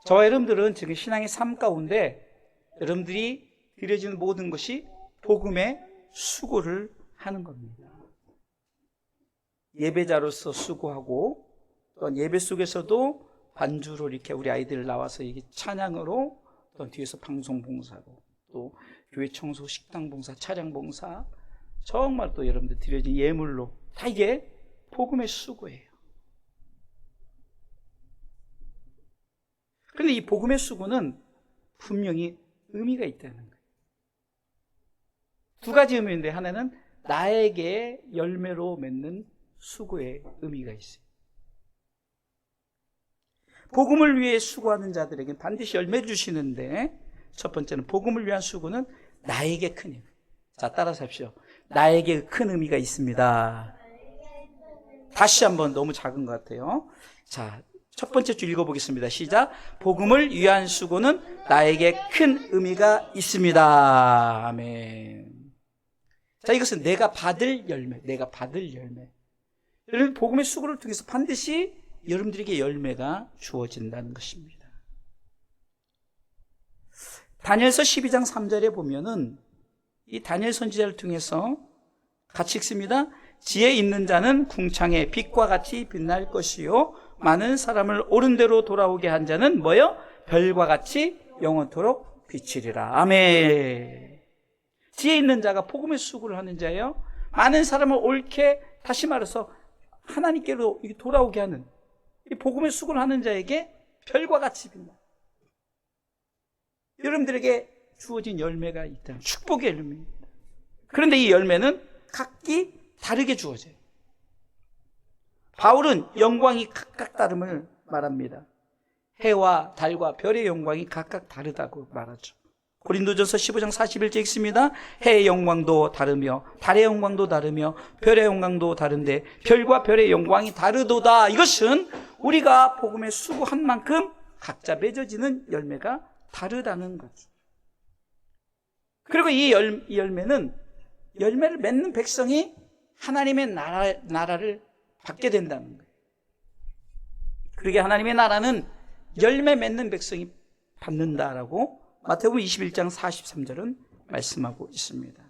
저와 여러분들은 지금 신앙의 삶 가운데 여러분들이 드려지는 모든 것이 복음의 수고를 하는 겁니다. 예배자로서 수고하고, 또 예배 속에서도 반주로 이렇게 우리 아이들 나와서 이게 찬양으로, 또 뒤에서 방송 봉사로, 또 교회 청소, 식당 봉사, 차량 봉사, 정말 또 여러분들 드려진 예물로, 다 이게 복음의 수고예요. 그런데 이 복음의 수고는 분명히 의미가 있다는 거예요. 두 가지 의미인데, 하나는 나에게 열매로 맺는 수고의 의미가 있어요. 복음을 위해 수고하는 자들에게 반드시 열매를 주시는데, 첫 번째는 복음을 위한 수고는 나에게 큰 의미. 자, 따라서 합시오. 나에게 큰 의미가 있습니다. 다시 한번, 너무 작은 것 같아요. 자, 첫 번째 줄 읽어보겠습니다. 시작. 복음을 위한 수고는 나에게 큰 의미가 있습니다. 아멘. 자, 이것은 내가 받을 열매, 내가 받을 열매. 여러분, 복음의 수고를 통해서 반드시 여러분들에게 열매가 주어진다는 것입니다. 다니엘서 12장 3절에 보면은 이 다니엘 선지자를 통해서 같이 읽습니다. 지혜 있는 자는 궁창의 빛과 같이 빛날 것이요, 많은 사람을 옳은 대로 돌아오게 한 자는 뭐요? 별과 같이 영원토록 비치리라. 아멘. 지혜 있는 자가 복음의 수고를 하는 자예요. 많은 사람을 옳게, 다시 말해서 하나님께로 돌아오게 하는, 이 복음의 수고를 하는 자에게 별과 같이 빛나. 여러분들에게 주어진 열매가 있다. 축복의 열매입니다. 그런데 이 열매는 각기 다르게 주어져요. 바울은 영광이 각각 다름을 말합니다. 해와 달과 별의 영광이 각각 다르다고 말하죠. 고린도전서 15장 41절 읽습니다. 해의 영광도 다르며 달의 영광도 다르며 별의 영광도 다른데 별과 별의 영광이 다르도다. 이것은 우리가 복음에 수고한 만큼 각자 맺어지는 열매가 다르다는 거죠. 그리고 이 열매는, 열매를 맺는 백성이 하나님의 나라를 받게 된다는 거예요. 그러게 하나님의 나라는 열매 맺는 백성이 받는다라고 마태복음 21장 43절은 말씀하고 있습니다.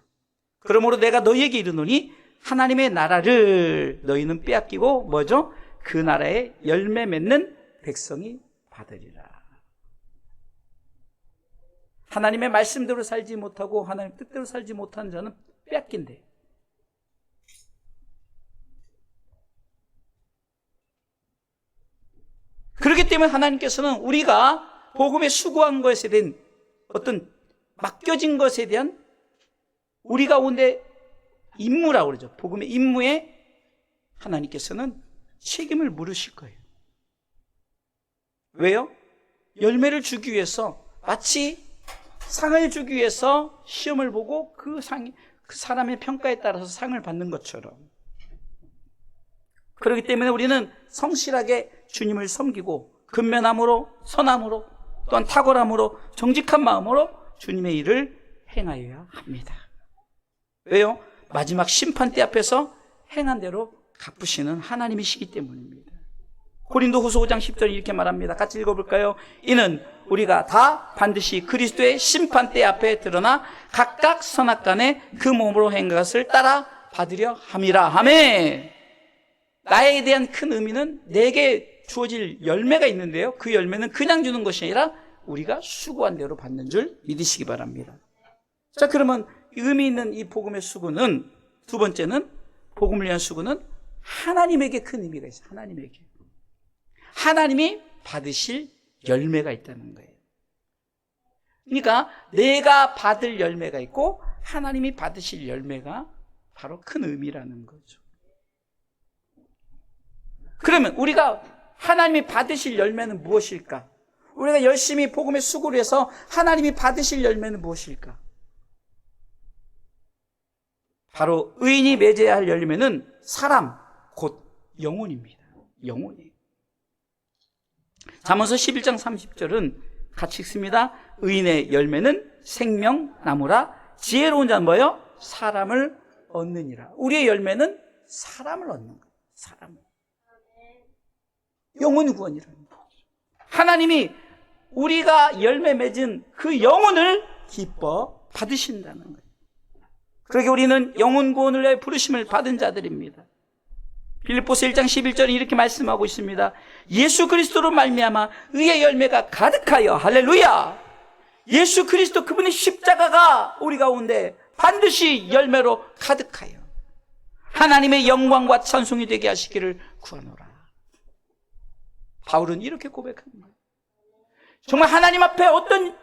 그러므로 내가 너희에게 이르노니 하나님의 나라를 너희는 빼앗기고 뭐죠? 그 나라에 열매 맺는 백성이 받으리라. 하나님의 말씀대로 살지 못하고 하나님의 뜻대로 살지 못하는 자는 빼앗긴대. 그렇기 때문에 하나님께서는 우리가 복음에 수고한 것에 대한 어떤 맡겨진 것에 대한 우리 가운데 임무라고 그러죠. 복음의 임무에 하나님께서는 책임을 물으실 거예요. 왜요? 열매를 주기 위해서, 마치 상을 주기 위해서 시험을 보고 그 사람의 평가에 따라서 상을 받는 것처럼, 그렇기 때문에 우리는 성실하게 주님을 섬기고 근면함으로, 선함으로, 또한 탁월함으로, 정직한 마음으로 주님의 일을 행하여야 합니다. 왜요? 마지막 심판대 앞에서 행한 대로 갚으시는 하나님이시기 때문입니다. 고린도후서 5장 10절 이렇게 말합니다. 같이 읽어볼까요? 이는 우리가 다 반드시 그리스도의 심판대 앞에 드러나 각각 선악간에 그 몸으로 행한 것을 따라 받으려 함이라. 아멘. 나에 대한 큰 의미는 내게 주어질 열매가 있는데요, 그 열매는 그냥 주는 것이 아니라 우리가 수고한 대로 받는 줄 믿으시기 바랍니다. 자, 그러면 의미 있는 이 복음의 수고는, 두 번째는, 복음을 위한 수고는 하나님에게 큰 의미가 있어요. 하나님이 받으실 열매가 있다는 거예요. 그러니까 내가 받을 열매가 있고 하나님이 받으실 열매가 바로 큰 의미라는 거죠. 그러면 우리가 하나님이 받으실 열매는 무엇일까? 우리가 열심히 복음의 수고를 해서 하나님이 받으실 열매는 무엇일까? 바로 의인이 맺어야 할 열매는 사람, 곧 영혼입니다. 영혼이에요. 잠언서 11장 30절은 같이 읽습니다. 의인의 열매는 생명나무라. 지혜로운 자는 뭐예요? 사람을 얻느니라. 우리의 열매는 사람을 얻는 거예요. 사람을. 영혼 구원이라는 거죠. 하나님이 우리가 열매 맺은 그 영혼을 기뻐 받으신다는 거예요. 그러게 우리는 영혼 구원을 위해 부르심을 받은 자들입니다. 빌립보서 1장 11절에 이렇게 말씀하고 있습니다. 예수 그리스도로 말미암아 의의 열매가 가득하여, 할렐루야! 예수 그리스도 그분의 십자가가 우리 가운데 반드시 열매로 가득하여 하나님의 영광과 찬송이 되게 하시기를 구하노라. 바울은 이렇게 고백합니다. 정말 하나님 앞에 어떤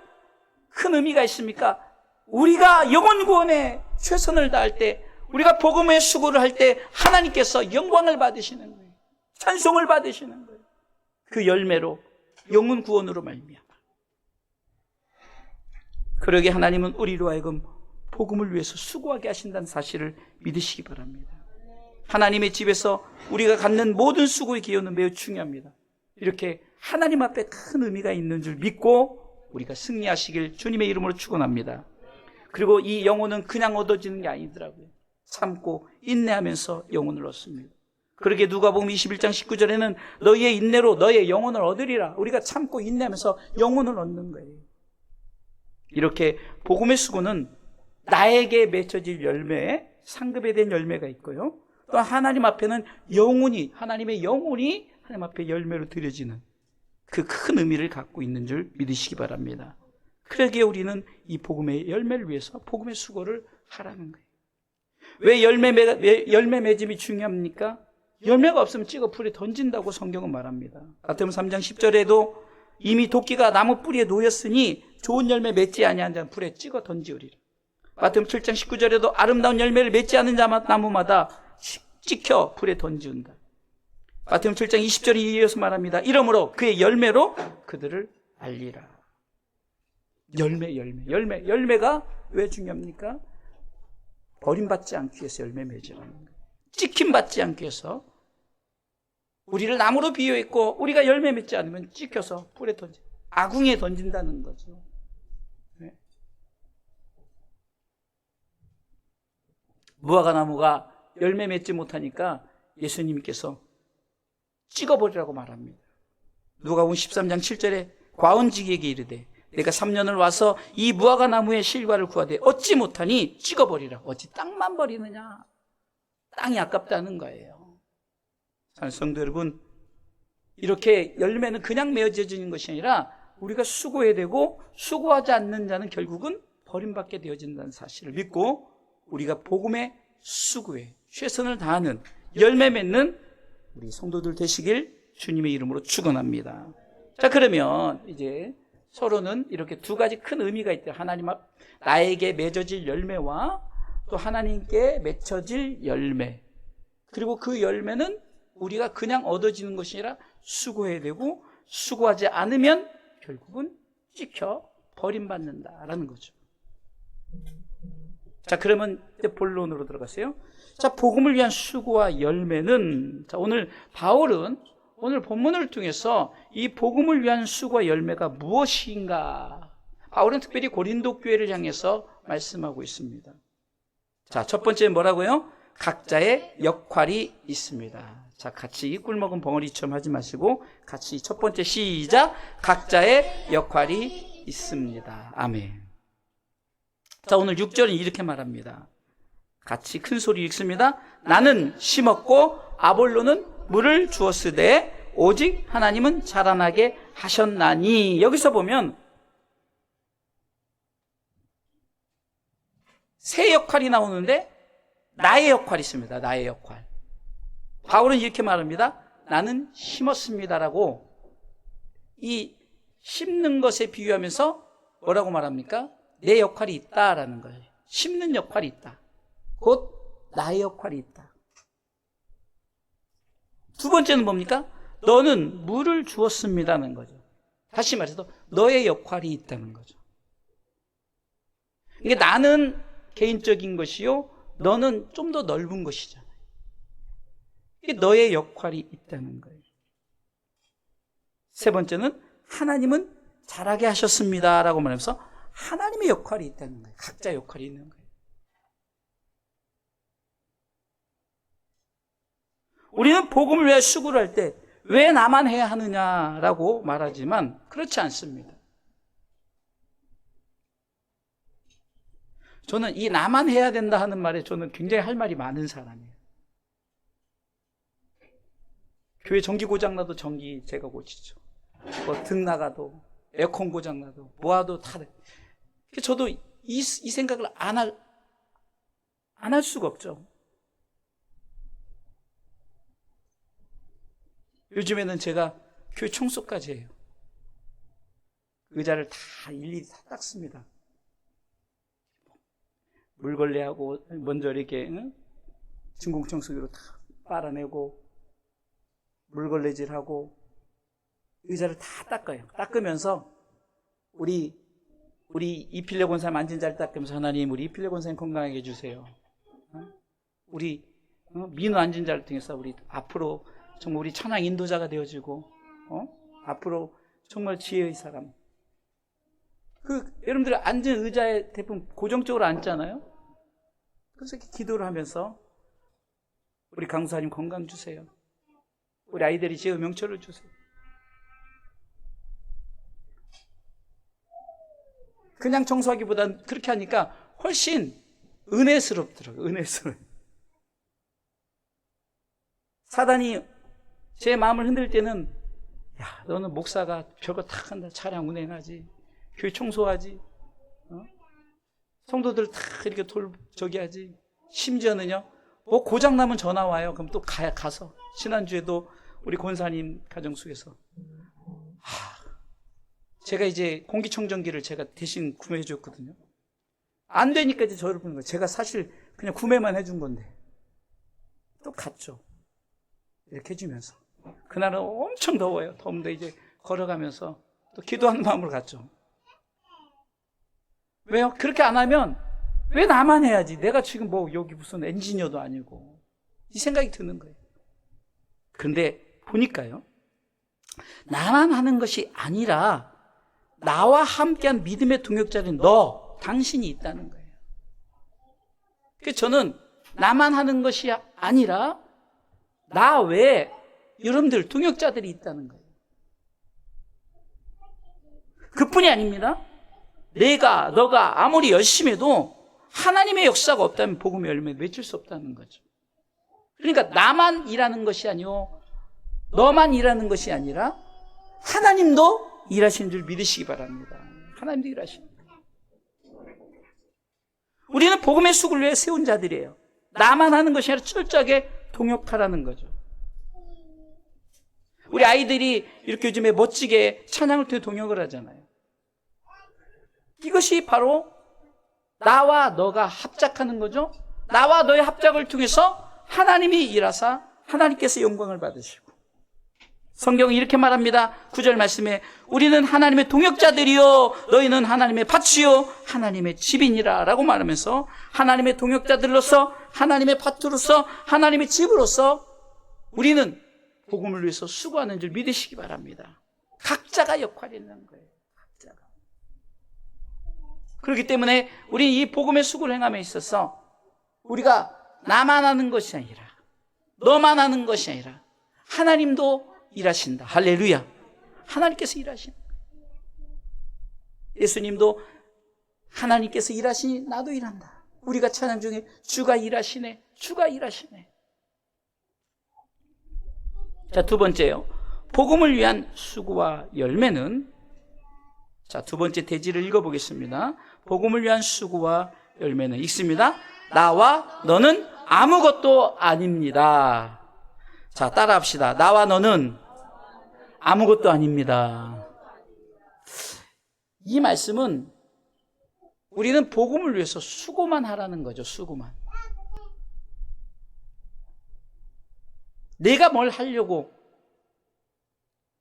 큰 의미가 있습니까? 우리가 영혼 구원에 최선을 다할 때, 우리가 복음의 수고를 할 때 하나님께서 영광을 받으시는 거예요. 찬송을 받으시는 거예요. 그 열매로, 영혼 구원으로 말미암아. 그러게 하나님은 우리로 하여금 복음을 위해서 수고하게 하신다는 사실을 믿으시기 바랍니다. 하나님의 집에서 우리가 갖는 모든 수고의 기여는 매우 중요합니다. 이렇게 하나님 앞에 큰 의미가 있는 줄 믿고 우리가 승리하시길 주님의 이름으로 축원합니다. 그리고 이 영혼은 그냥 얻어지는 게 아니더라고요. 참고 인내하면서 영혼을 얻습니다. 그러게 누가복음 21장 19절에는 너희의 인내로 너의 영혼을 얻으리라. 우리가 참고 인내하면서 영혼을 얻는 거예요. 이렇게 복음의 수고는 나에게 맺혀질 열매, 상급에 대한 열매가 있고요. 또 하나님 앞에는 영혼이, 하나님의 영혼이 하나님 앞에 열매로 드려지는 그 큰 의미를 갖고 있는 줄 믿으시기 바랍니다. 그러기에 우리는 이 복음의 열매를 위해서 복음의 수고를 하라는 거예요. 왜 열매 맺음이 중요합니까? 열매가 없으면 찍어 풀에 던진다고 성경은 말합니다. 마태복음 3장 10절에도 이미 도끼가 나무 뿌리에 놓였으니 좋은 열매 맺지 아니한 자는 불에 찍어 던지우리라. 마태복음 7장 19절에도 아름다운 열매를 맺지 않는 나무마다 찍혀 불에 던지운다. 마태복음 7장 20절에 이어서 말합니다. 이러므로 그의 열매로 그들을 알리라. 열매가 왜 중요합니까? 버림받지 않기 위해서 열매 맺으라는 거예요. 찍힘받지 않기 위해서. 우리를 나무로 비유했고 우리가 열매 맺지 않으면 찍혀서 불에 아궁이에 던진다는 거죠. 네. 무화과나무가 열매 맺지 못하니까 예수님께서 찍어버리라고 말합니다. 누가복음 13장 7절에 과언지기에게 이르되 내가 3년을 와서 이 무화과나무의 실과를 구하되 얻지 못하니 찍어버리라. 어찌 땅만 버리느냐. 땅이 아깝다는 거예요. 성도 여러분, 이렇게 열매는 그냥 맺어지는 것이 아니라 우리가 수고해야 되고 수고하지 않는 자는 결국은 버림받게 되어진다는 사실을 믿고 우리가 복음의 수고에 최선을 다하는 열매 맺는 우리 성도들 되시길 주님의 이름으로 축원합니다. 자, 그러면 이제 서로는 이렇게 두 가지 큰 의미가 있대요. 하나님 앞 나에게 맺어질 열매와 또 하나님께 맺혀질 열매. 그리고 그 열매는 우리가 그냥 얻어지는 것이 아니라 수고해야 되고 수고하지 않으면 결국은 찍혀 버림받는다라는 거죠. 자, 그러면 이제 본론으로 들어가세요. 자, 복음을 위한 수고와 열매는, 자, 오늘 바울은 오늘 본문을 통해서 이 복음을 위한 수고와 열매가 무엇인가? 바울은 특별히 고린도 교회를 향해서 말씀하고 있습니다. 자, 첫 번째 뭐라고요? 각자의 역할이 있습니다. 자, 같이 꿀먹은 벙어리처럼 하지 마시고 같이 첫 번째 시작. 각자의 역할이 있습니다. 아멘. 자, 오늘 6절은 이렇게 말합니다. 같이 큰 소리 읽습니다. 나는 심었고 아볼로는 물을 주었으되 오직 하나님은 자라나게 하셨나니. 여기서 보면 세 역할이 나오는데 나의 역할이 있습니다. 나의 역할. 바울은 이렇게 말합니다. 나는 심었습니다라고 이 심는 것에 비유하면서 뭐라고 말합니까? 내 역할이 있다라는 거예요. 심는 역할이 있다. 곧 나의 역할이 있다. 두 번째는 뭡니까? 너는 물을 주었습니다는 거죠. 다시 말해서 너의 역할이 있다는 거죠. 이게 나는 개인적인 것이요, 너는 좀 더 넓은 것이잖아요. 이게 너의 역할이 있다는 거예요. 세 번째는 하나님은 자라게 하셨습니다라고 말하면서 하나님의 역할이 있다는 거예요. 각자 역할이 있는 거예요. 우리는 복음을 위해 수고를 할 때 왜 나만 해야 하느냐라고 말하지만 그렇지 않습니다. 저는 이 나만 해야 된다 하는 말에 저는 굉장히 할 말이 많은 사람이에요. 교회 전기 고장나도 전기 제가 고치죠. 뭐 등 나가도 에어컨 고장나도 뭐하도 다. 저도 이 생각을 안 할 수가 없죠. 요즘에는 제가 교회 청소까지 해요. 의자를 다 일일이 다 닦습니다. 물걸레하고 먼저 이렇게 진공청소기로 다 빨아내고 물걸레질하고 의자를 다 닦아요. 닦으면서 우리 이필래 권사님 앉은 자리 닦으면서 하나님 우리 이필래 권사님 건강하게 해주세요. 우리 민우 앉은 자를 통해서 우리 앞으로 정말 우리 찬양 인도자가 되어지고 앞으로 정말 지혜의 사람. 여러분들 앉은 의자에 대부분 고정적으로 앉잖아요. 그래서 이렇게 기도를 하면서 우리 강사님 건강 주세요. 우리 아이들이 지혜의 명철을 주세요. 그냥 청소하기보다는 그렇게 하니까 훨씬 은혜스럽더라고요. 은혜스러워요. 사단이 제 마음을 흔들 때는 야, 너는 목사가 별거 다 한다. 차량 운행하지. 교회 청소하지. 성도들 다 이렇게 저기 하지. 심지어는요. 뭐 고장나면 전화 와요. 그럼 또 가서. 지난주에도 우리 권사님 가정숙에서 제가 이제 공기청정기를 제가 대신 구매해 줬거든요. 안 되니까 이제 저를 부르는 거예요. 제가 사실 그냥 구매만 해준 건데. 또 갔죠. 이렇게 해주면서. 그날은 엄청 더워요. 더운데 이제 걸어가면서 또 기도하는 마음으로 갔죠. 왜요? 그렇게 안 하면 왜 나만 해야지? 내가 지금 뭐 여기 무슨 엔지니어도 아니고. 이 생각이 드는 거예요. 그런데 보니까요. 나만 하는 것이 아니라 나와 함께한 믿음의 동역자는 당신이 있다는 거예요. 그래서 저는 나만 하는 것이 아니라 나 외에 여러분들 동역자들이 있다는 거예요. 그뿐이 아닙니다. 너가 아무리 열심히 해도 하나님의 역사가 없다면 복음의 열매를 맺을 수 없다는 거죠. 그러니까 나만 일하는 것이 아니오 너만 일하는 것이 아니라 하나님도 일하시는 줄 믿으시기 바랍니다. 하나님도 일하십니다. 우리는 복음의 숲을 위해 세운 자들이에요. 나만 하는 것이 아니라 철저하게 동역하라는 거죠. 우리 아이들이 이렇게 요즘에 멋지게 찬양을 통해 동역을 하잖아요. 이것이 바로 나와 너가 합작하는 거죠. 나와 너의 합작을 통해서 하나님이 일하사 하나님께서 영광을 받으시고 성경은 이렇게 말합니다. 9절 말씀에 우리는 하나님의 동역자들이요 너희는 하나님의 밭이요 하나님의 집이니라 라고 말하면서 하나님의 동역자들로서 하나님의 밭으로서 하나님의 집으로서 우리는 복음을 위해서 수고하는 줄 믿으시기 바랍니다. 각자가 역할이 있는 거예요. 각자가. 그렇기 때문에 우리 이 복음의 수고를 행함에 있어서 우리가 나만 하는 것이 아니라 너만 하는 것이 아니라 하나님도 일하신다. 할렐루야. 하나님께서 일하신다. 예수님도 하나님께서 일하시니 나도 일한다. 우리가 찬양 중에 주가 일하시네. 주가 일하시네. 자, 두 번째요. 복음을 위한 수고와 열매는 자, 두 번째 대지를 읽어보겠습니다. 복음을 위한 수고와 열매는 읽습니다. 나와 너는 아무것도 아닙니다. 자, 따라합시다. 나와 너는 아무것도 아닙니다. 이 말씀은 우리는 복음을 위해서 수고만 하라는 거죠. 수고만. 내가 뭘 하려고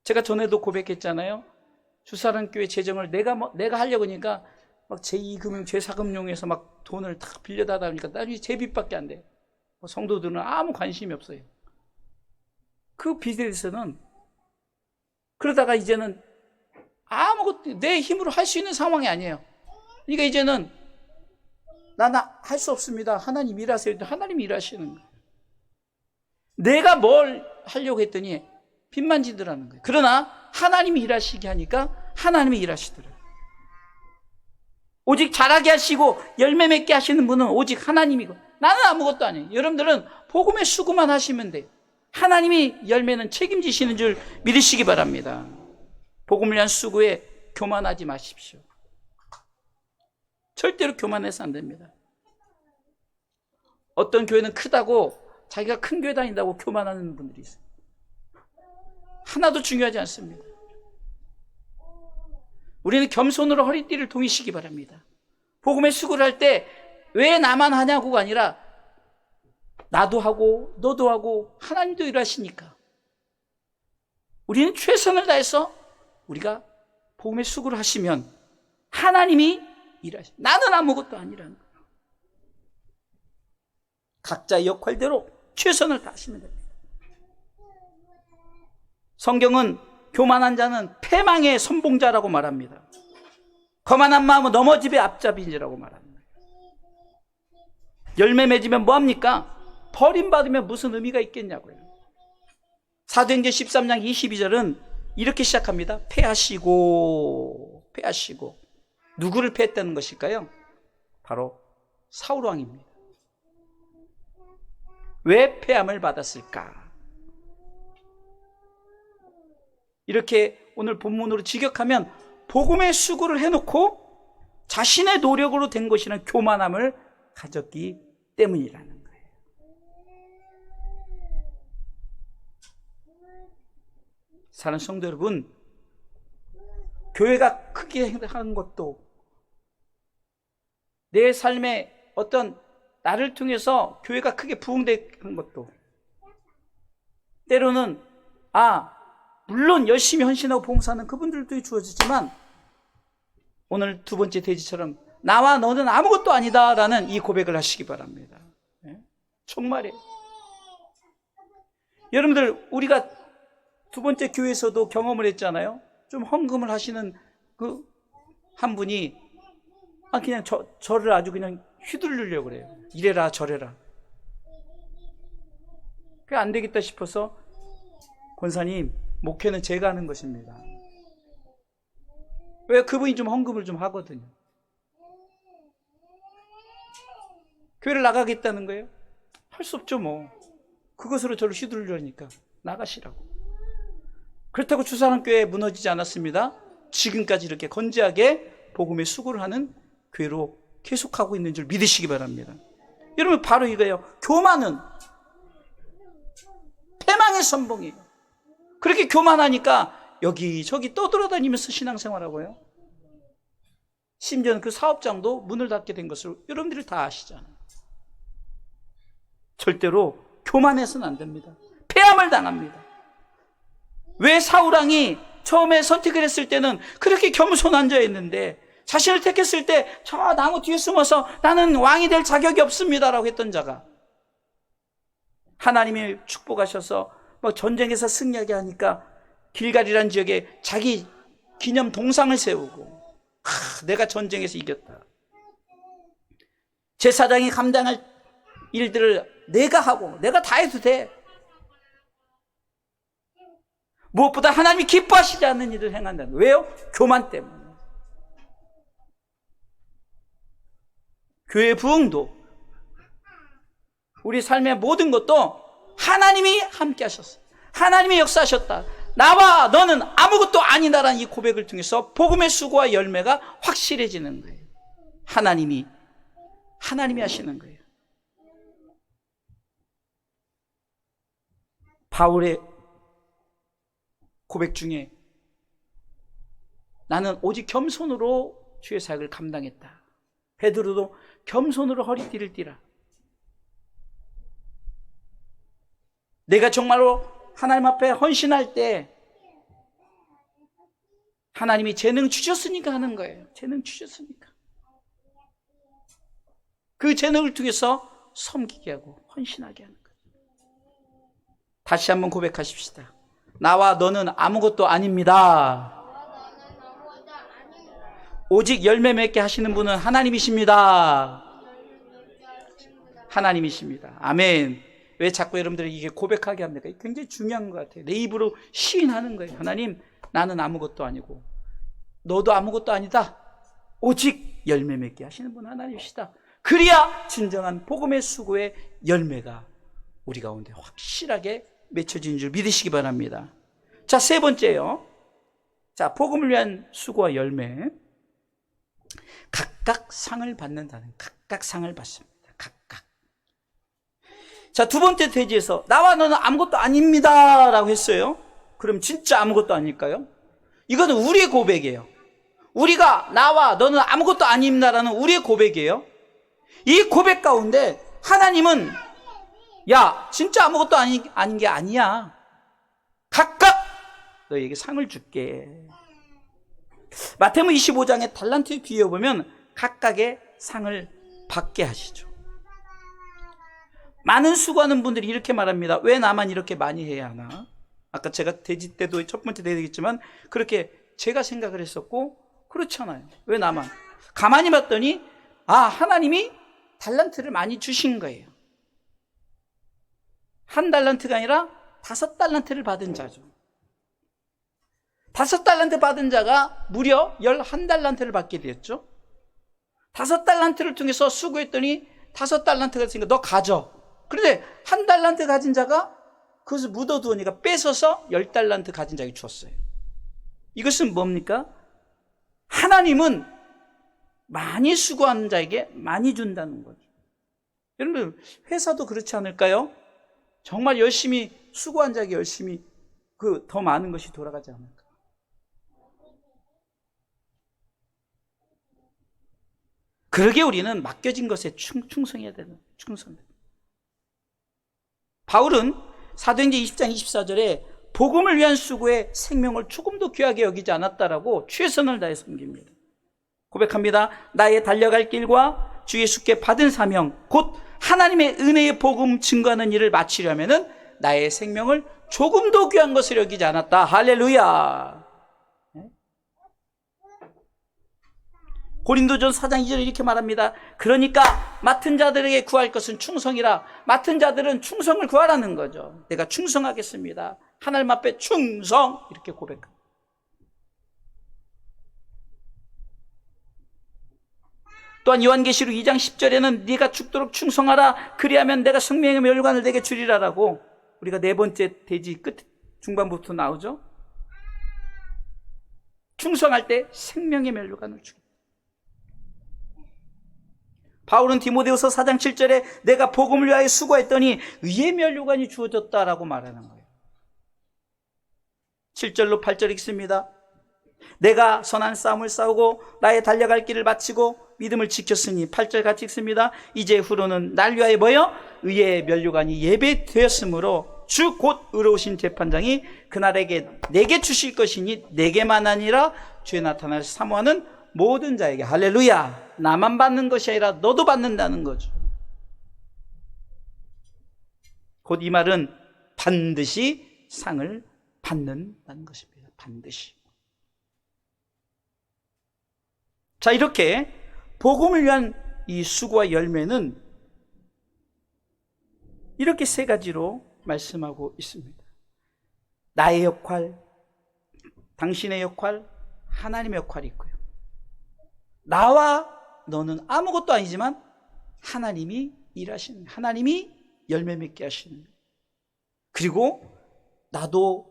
제가 전에도 고백했잖아요. 주사랑교회 재정을 내가 하려고 하니까 막 제2금융, 제4금융에서 막 돈을 다 빌려다다 보니까 나중에 제 빚밖에 안 돼요. 성도들은 아무 관심이 없어요. 그 빚에 대해서는 그러다가 이제는 아무것도 내 힘으로 할 수 있는 상황이 아니에요. 그러니까 이제는 나는 할 수 없습니다. 하나님 일하세요. 하나님 일하시는 거예요. 내가 뭘 하려고 했더니 빚만 지더라는 거예요. 그러나 하나님이 일하시게 하니까 하나님이 일하시더라고요. 오직 자라게 하시고 열매 맺게 하시는 분은 오직 하나님이고 나는 아무것도 아니에요. 여러분들은 복음의 수고만 하시면 돼요. 하나님이 열매는 책임지시는 줄 믿으시기 바랍니다. 복음을 위한 수고에 교만하지 마십시오. 절대로 교만해서 안 됩니다. 어떤 교회는 크다고 자기가 큰 교회 다닌다고 교만하는 분들이 있어요. 하나도 중요하지 않습니다. 우리는 겸손으로 허리띠를 동이시기 바랍니다. 복음의 수고를 할 때 왜 나만 하냐고가 아니라 나도 하고 너도 하고 하나님도 일하시니까 우리는 최선을 다해서 우리가 복음의 수고를 하시면 하나님이 일하시. 나는 아무것도 아니라는 거예요. 각자의 역할대로 최선을 다하시면 됩니다. 성경은 교만한 자는 패망의 선봉자라고 말합니다. 거만한 마음은 넘어집의 앞잡이라고 말합니다. 열매 맺으면 뭐합니까? 버림받으면 무슨 의미가 있겠냐고요. 사도행전 13장 22절은 이렇게 시작합니다. 패하시고 누구를 패했다는 것일까요? 바로 사울왕입니다. 왜 패함을 받았을까? 이렇게 오늘 본문으로 직역하면 복음의 수고를 해놓고 자신의 노력으로 된 것이라는 교만함을 가졌기 때문이라는 거예요. 사랑하는 성도 여러분, 교회가 크게 하는 것도 내 삶에 어떤 나를 통해서 교회가 크게 부흥되는 것도 때로는 물론 열심히 헌신하고 봉사하는 그분들도 주어지지만 오늘 두 번째 돼지처럼 나와 너는 아무것도 아니다라는 이 고백을 하시기 바랍니다. 정말이에요. 여러분들 우리가 두 번째 교회에서도 경험을 했잖아요. 좀 헌금을 하시는 그 한 분이 그냥 저를 아주 그냥 휘두르려고 그래요. 이래라 저래라. 그게 안 되겠다 싶어서 권사님 목회는 제가 하는 것입니다. 왜? 그분이 좀 헌금을 좀 하거든요. 교회를 나가겠다는 거예요? 할 수 없죠 뭐. 그것으로 저를 휘두르려니까 나가시라고. 그렇다고 주사랑교회 무너지지 않았습니다. 지금까지 이렇게 건재하게 복음의 수고를 하는 교회로 계속하고 있는 줄 믿으시기 바랍니다. 여러분 바로 이거예요. 교만은 패망의 선봉이에요. 그렇게 교만하니까 여기저기 떠돌아다니면서 신앙생활하고 해요. 심지어는 그 사업장도 문을 닫게 된 것을 여러분들이 다 아시잖아요. 절대로 교만해서는 안 됩니다. 패함을 당합니다. 왜 사울왕이 처음에 선택을 했을 때는 그렇게 겸손한 자였는데 자신을 택했을 때 저 나무 뒤에 숨어서 나는 왕이 될 자격이 없습니다라고 했던 자가 하나님이 축복하셔서 전쟁에서 승리하게 하니까 길갈이라는 지역에 자기 기념 동상을 세우고 내가 전쟁에서 이겼다. 제사장이 감당할 일들을 내가 하고 내가 다 해도 돼. 무엇보다 하나님이 기뻐하시지 않는 일을 행한다는 거예요. 왜요? 교만 때문에. 교회 부흥도 우리 삶의 모든 것도 하나님이 함께 하셨어요. 하나님이 역사하셨다. 나와 너는 아무것도 아니다라는 이 고백을 통해서 복음의 수고와 열매가 확실해지는 거예요. 하나님이 하시는 거예요. 바울의 고백 중에 나는 오직 겸손으로 주의 사역을 감당했다. 베드로도 겸손으로 허리띠를 띠라. 내가 정말로 하나님 앞에 헌신할 때 하나님이 재능 주셨으니까 하는 거예요. 재능 주셨으니까. 그 재능을 통해서 섬기게 하고 헌신하게 하는 거예요. 다시 한번 고백하십시다. 나와 너는 아무것도 아닙니다. 오직 열매 맺게 하시는 분은 하나님이십니다. 하나님이십니다. 아멘. 왜 자꾸 여러분들이 이게 고백하게 합니까? 굉장히 중요한 것 같아요. 내 입으로 시인하는 거예요. 하나님, 나는 아무것도 아니고 너도 아무것도 아니다. 오직 열매 맺게 하시는 분 하나님이시다. 그래야 진정한 복음의 수고의 열매가 우리 가운데 확실하게 맺혀지는 줄 믿으시기 바랍니다. 자, 세 번째요. 자, 복음을 위한 수고와 열매. 각각 상을 받는다는, 각각 상을 받습니다. 각각. 자, 두 번째 대지에서 나와 너는 아무것도 아닙니다 라고 했어요. 그럼 진짜 아무것도 아닐까요? 이거는 우리의 고백이에요. 우리가 나와 너는 아무것도 아닙니다라는 우리의 고백이에요. 이 고백 가운데 하나님은 야, 진짜 아무것도 아닌 게 아니야. 각각 너에게 상을 줄게. 마태복음 25장의 달란트에 비유해 보면 각각의 상을 받게 하시죠. 많은 수고하는 분들이 이렇게 말합니다. 왜 나만 이렇게 많이 해야 하나? 아까 제가 돼지 때도 첫 번째 대지겠지만 그렇게 제가 생각을 했었고 그렇잖아요. 왜 나만? 가만히 봤더니 하나님이 달란트를 많이 주신 거예요. 한 달란트가 아니라 5달란트를 받은 자죠. 5달란트 받은 자가 무려 11달란트를 받게 되었죠. 5달란트를 통해서 수고했더니 5달란트가 있으니까 너 가져. 그런데 1달란트 가진 자가 그것을 묻어두으니까 뺏어서 10달란트 가진 자에게 주었어요. 이것은 뭡니까? 하나님은 많이 수고하는 자에게 많이 준다는 거죠. 여러분, 회사도 그렇지 않을까요? 정말 열심히 수고한 자에게 열심히 더 많은 것이 돌아가지 않을까? 그러게 우리는 맡겨진 것에 충성해야 되는, 충성해야 되는. 바울은 사도행전 20장 24절에 복음을 위한 수고에 생명을 조금도 귀하게 여기지 않았다라고 최선을 다해 섬깁니다. 고백합니다. 나의 달려갈 길과 주 예수께 받은 사명, 곧 하나님의 은혜의 복음 증거하는 일을 마치려면은 나의 생명을 조금도 귀한 것을 여기지 않았다. 할렐루야. 고린도전서 4장 2절에 이렇게 말합니다. 그러니까 맡은 자들에게 구할 것은 충성이라. 맡은 자들은 충성을 구하라는 거죠. 내가 충성하겠습니다. 하나님 앞에 충성, 이렇게 고백합니다. 또한 요한계시록 2장 10절에는 네가 죽도록 충성하라. 그리하면 내가 생명의 멸관을 내게 주리라라고. 우리가 네 번째 대지 끝 중반부터 나오죠. 충성할 때 생명의 멸관을 주겠다. 바울은 디모데후서 4장 7절에 내가 복음을 위하여 수고했더니 의의 멸류관이 주어졌다라고 말하는 거예요. 7절로 8절 읽습니다. 내가 선한 싸움을 싸우고 나의 달려갈 길을 마치고 믿음을 지켰으니 8절 같이 읽습니다. 이제 후로는 날 위하여 뭐요? 의의 멸류관이 예배되었으므로 주 곧 의로우신 재판장이 그날에게 내게 주실 것이니 내게만 아니라 주의 나타날 사모하는 모든 자에게. 할렐루야. 나만 받는 것이 아니라 너도 받는다는 거죠. 곧 이 말은 반드시 상을 받는다는 것입니다. 반드시. 자, 이렇게 복음을 위한 이 수고와 열매는 이렇게 세 가지로 말씀하고 있습니다. 나의 역할, 당신의 역할, 하나님의 역할이 있고요. 나와 너는 아무것도 아니지만 하나님이 일하시는, 하나님이 열매 맺게 하시는, 그리고 나도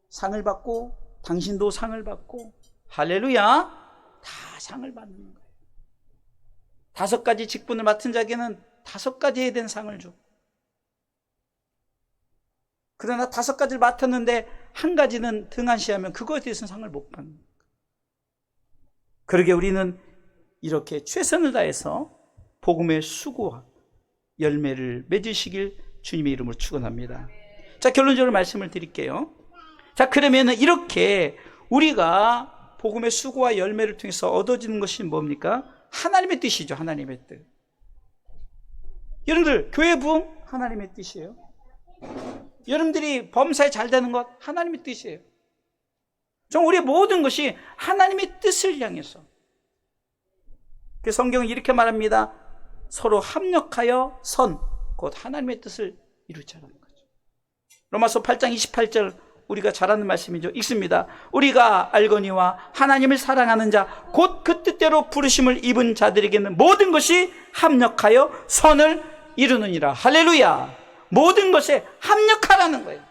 상을 받고 당신도 상을 받고, 할렐루야, 다 상을 받는 거예요. 5가지 직분을 맡은 자에게는 5가지에 대한 상을 줘. 그러나 5가지를 맡았는데 1가지는 등한시하면 그거에 대해서는 상을 못 받는 거예요. 그러게 우리는 이렇게 최선을 다해서 복음의 수고와 열매를 맺으시길 주님의 이름으로 축원합니다. 자, 결론적으로 말씀을 드릴게요. 자, 그러면은 이렇게 우리가 복음의 수고와 열매를 통해서 얻어지는 것이 뭡니까? 하나님의 뜻이죠. 하나님의 뜻. 여러분들, 교회 부흥 하나님의 뜻이에요. 여러분들이 범사에 잘 되는 것 하나님의 뜻이에요. 좀 우리의 모든 것이 하나님의 뜻을 향해서. 성경은 이렇게 말합니다. 서로 합력하여 곧 하나님의 뜻을 이루자라는 거죠. 로마서 8장 28절 우리가 잘 아는 말씀이죠. 읽습니다. 우리가 알거니와 하나님을 사랑하는 자 곧 그 뜻대로 부르심을 입은 자들에게는 모든 것이 합력하여 선을 이루느니라. 할렐루야. 모든 것에 합력하라는 거예요.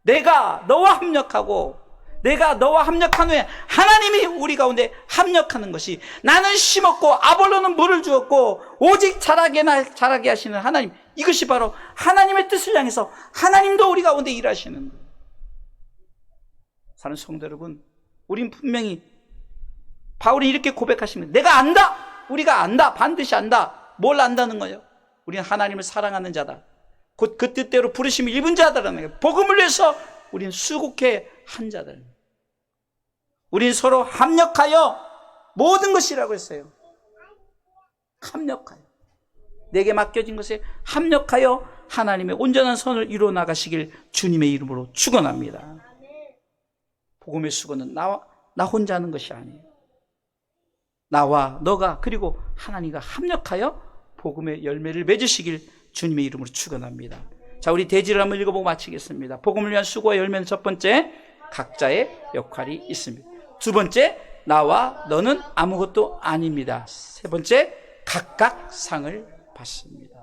내가 너와 합력하고 내가 너와 합력한 후에 하나님이 우리 가운데 합력하는 것이, 나는 심었고 아볼로는 물을 주었고 오직 자라게 하시는 하나님, 이것이 바로 하나님의 뜻을 향해서 하나님도 우리 가운데 일하시는 거예요. 사랑하는 성도 여러분, 우린 분명히 바울이 이렇게 고백하시면 내가 안다, 우리가 안다, 반드시 안다. 뭘 안다는 거예요? 우리는 하나님을 사랑하는 자다, 곧 그 뜻대로 부르심을 입은 자다라는 거예요. 복음을 위해서 우리는 수고케 한 자들, 우리는 서로 합력하여 모든 것이라고 했어요. 합력하여, 내게 맡겨진 것에 합력하여 하나님의 온전한 선을 이루어 나가시길 주님의 이름으로 축원합니다. 복음의 수고는 나 혼자 하는 것이 아니에요. 나와 너가 그리고 하나님과 합력하여 복음의 열매를 맺으시길 주님의 이름으로 축원합니다. 자, 우리 대지를 한번 읽어보고 마치겠습니다. 복음을 위한 수고와 열매는 첫 번째, 각자의 역할이 있습니다. 두 번째, 나와 너는 아무것도 아닙니다. 세 번째, 각각 상을 받습니다.